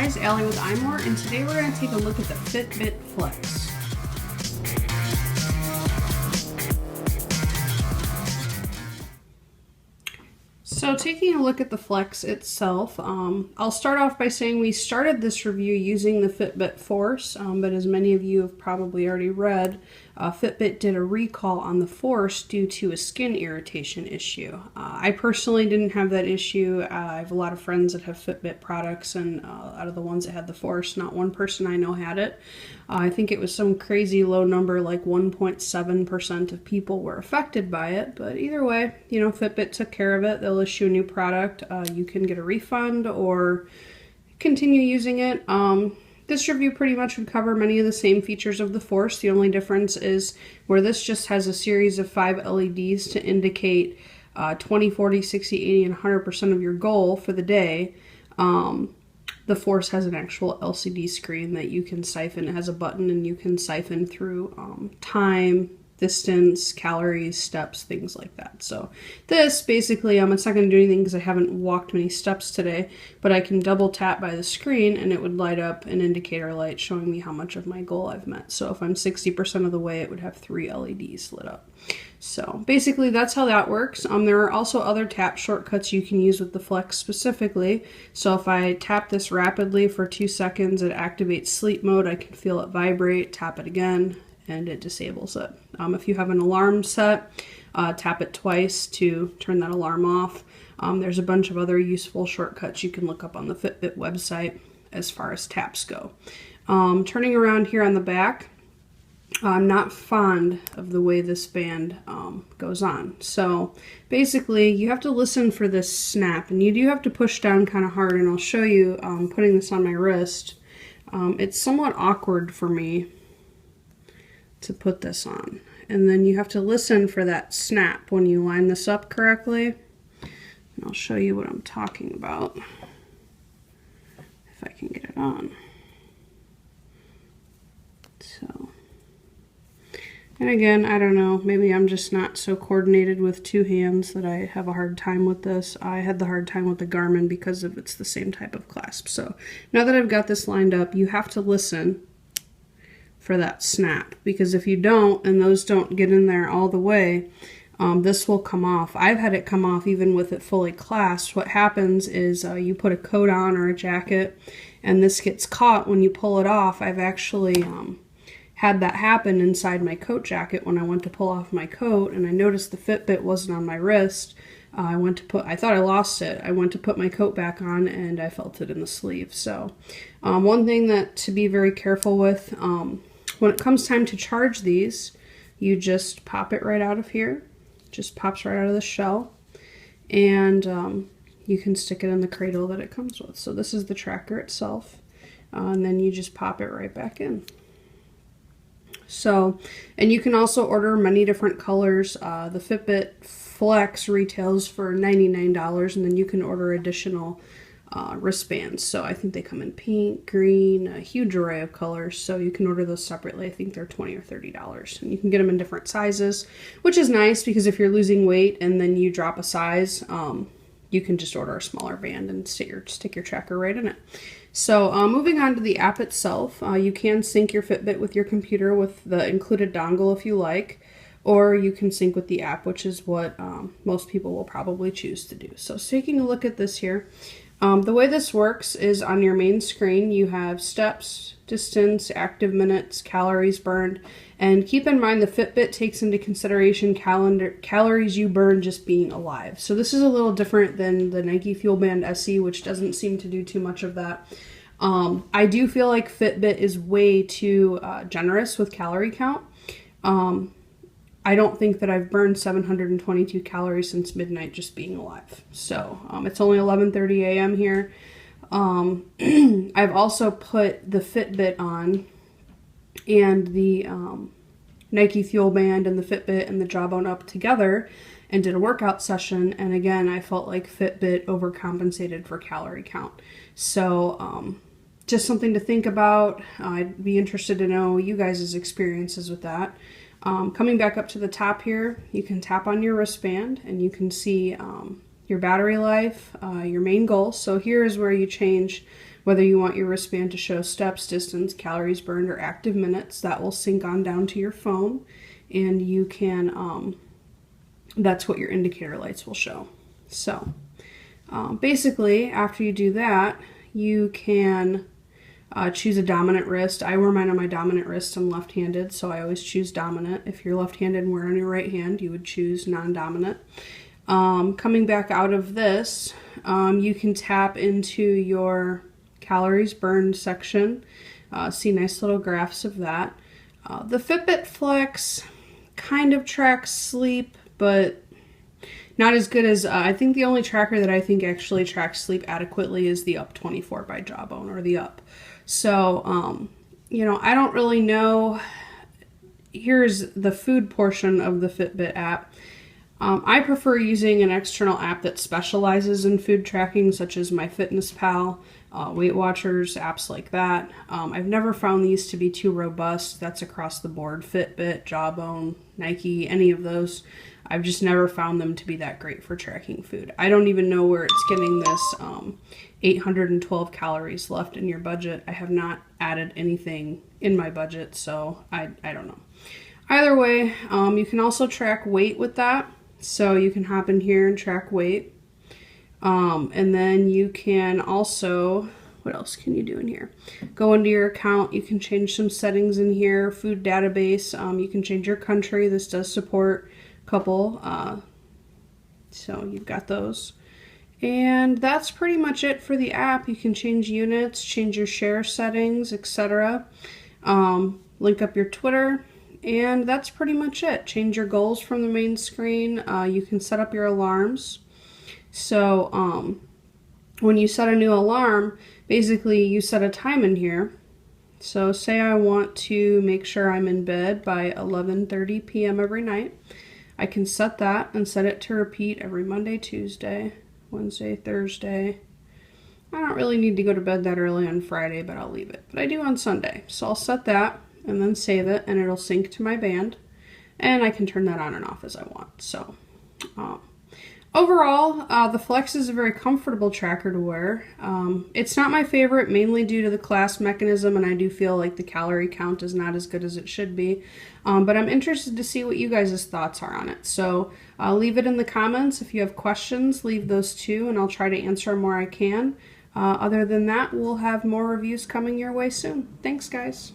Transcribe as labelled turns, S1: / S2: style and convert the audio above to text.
S1: guys, Allie with iMore, and today we're going to take a look at the Fitbit Flex. So taking a look at the Flex itself, I'll start off by saying we started this review using the Fitbit Force, but as many of you have probably already read, Fitbit did a recall on the Force due to a skin irritation issue. I personally didn't have that issue. I have a lot of friends that have Fitbit products, and out of the ones that had the Force, not one person I know had it. I think it was some crazy low number, like 1.7% of people were affected by it, but either way, you know, Fitbit took care of it. They'll issue a new product. You can get a refund or continue using it. This review pretty much would cover many of the same features of the Force. The only difference is where this just has a series of 5 LEDs to indicate 20, 40, 60, 80, and 100% of your goal for the day. The Force has an actual LCD screen that you can siphon. It has a button and you can siphon through time, distance, calories, steps, things like that. So this basically, it's not going to do anything because I haven't walked many steps today, but I can double tap by the screen and it would light up an indicator light showing me how much of my goal I've met. So if I'm 60% of the way, it would have 3 LEDs lit up. So basically that's how that works. There are also other tap shortcuts you can use with the Flex specifically. So if I tap this rapidly for 2 seconds, it activates sleep mode. I can feel it vibrate, tap it again, and it disables it. If you have an alarm set, tap it twice to turn that alarm off. There's a bunch of other useful shortcuts you can look up on the Fitbit website as far as taps go. Turning around here on the back, I'm not fond of the way this band goes on. So basically you have to listen for this snap, and you do have to push down kind of hard, and I'll show you putting this on my wrist. It's somewhat awkward for me to put this on, and then you have to listen for that snap when you line this up correctly, and I'll show you what I'm talking about if I can get it on. So, and again, I don't know, maybe I'm just not so coordinated with 2 hands that I have a hard time with this. I had the hard time with the Garmin because it's the same type of clasp. So now that I've got this lined up, you have to listen for that snap, because if you don't, and those don't get in there all the way, this will come off. I've had it come off even with it fully clasped. What happens is you put a coat on or a jacket, and this gets caught when you pull it off. I've actually had that happen inside my coat jacket when I went to pull off my coat, and I noticed the Fitbit wasn't on my wrist. I thought I lost it. I went to put my coat back on, and I felt it in the sleeve. So one thing that to be very careful with, when it comes time to charge these, you just pop it right out of here. Just pops right out of the shell, and you can stick it in the cradle that it comes with. So this is the tracker itself, and then you just pop it right back in. So, and you can also order many different colors. The Fitbit Flex retails for $99, and then you can order additional wristbands. So I think they come in pink, green, a huge array of colors. So you can order those separately. I think they're $20 or $30, and you can get them in different sizes, which is nice because if you're losing weight and then you drop a size, you can just order a smaller band and stick your tracker right in it. So moving on to the app itself, you can sync your Fitbit with your computer with the included dongle if you like, or you can sync with the app, which is what most people will probably choose to do. So taking a look at this here, the way this works is on your main screen you have steps, distance, active minutes, calories burned, and keep in mind the Fitbit takes into consideration calories you burn just being alive. So this is a little different than the Nike Fuel Band SE, which doesn't seem to do too much of that. I do feel like Fitbit is way too generous with calorie count. I don't think that I've burned 722 calories since midnight just being alive. So it's only 11:30 a.m. here. I've also put the Fitbit on, and the Nike Fuel Band and the Fitbit and the Jawbone up together and did a workout session, and again I felt like Fitbit overcompensated for calorie count. So just something to think about. I'd be interested to know you guys' experiences with that. Coming back up to the top here, you can tap on your wristband and you can see your battery life, your main goal. So here is where you change whether you want your wristband to show steps, distance, calories burned, or active minutes. That will sync on down to your phone, and you can, that's what your indicator lights will show. So basically, after you do that, you can choose a dominant wrist. I wear mine on my dominant wrist. I'm left-handed, so I always choose dominant. If you're left-handed and wear on your right hand, you would choose non-dominant. Coming back out of this, you can tap into your calories burned section. See nice little graphs of that. The Fitbit Flex kind of tracks sleep, but not as good as, I think the only tracker that I think actually tracks sleep adequately is the Up 24 by Jawbone, or the Up. So, you know, I don't really know. Here's the food portion of the Fitbit app. I prefer using an external app that specializes in food tracking, such as MyFitnessPal, Weight Watchers, apps like that. I've never found these to be too robust. That's across the board. Fitbit, Jawbone, Nike, any of those. I've just never found them to be that great for tracking food. I don't even know where it's getting this 812 calories left in your budget. I have not added anything in my budget, so I don't know. Either way, you can also track weight with that. So you can hop in here and track weight. And then you can also, what else can you do in here? Go into your account. You can change some settings in here. Food database. You can change your country. This does support a couple. So you've got those. And that's pretty much it for the app. You can change units, change your share settings, etc. Link up your Twitter. And that's pretty much it. Change your goals from the main screen. You can set up your alarms. So when you set a new alarm, basically you set a time in here. So say I want to make sure I'm in bed by 11:30 p.m. every night. I can set that and set it to repeat every Monday, Tuesday, Wednesday, Thursday. I don't really need to go to bed that early on Friday, but I'll leave it. But I do on Sunday. So I'll set that and then save it, and it'll sync to my band, and I can turn that on and off as I want. So overall, the Flex is a very comfortable tracker to wear. It's not my favorite, mainly due to the class mechanism, and I do feel like the calorie count is not as good as it should be. But I'm interested to see what you guys' thoughts are on it. So leave it in the comments. If you have questions, leave those too, and I'll try to answer them where I can. Other than that, we'll have more reviews coming your way soon. Thanks, guys.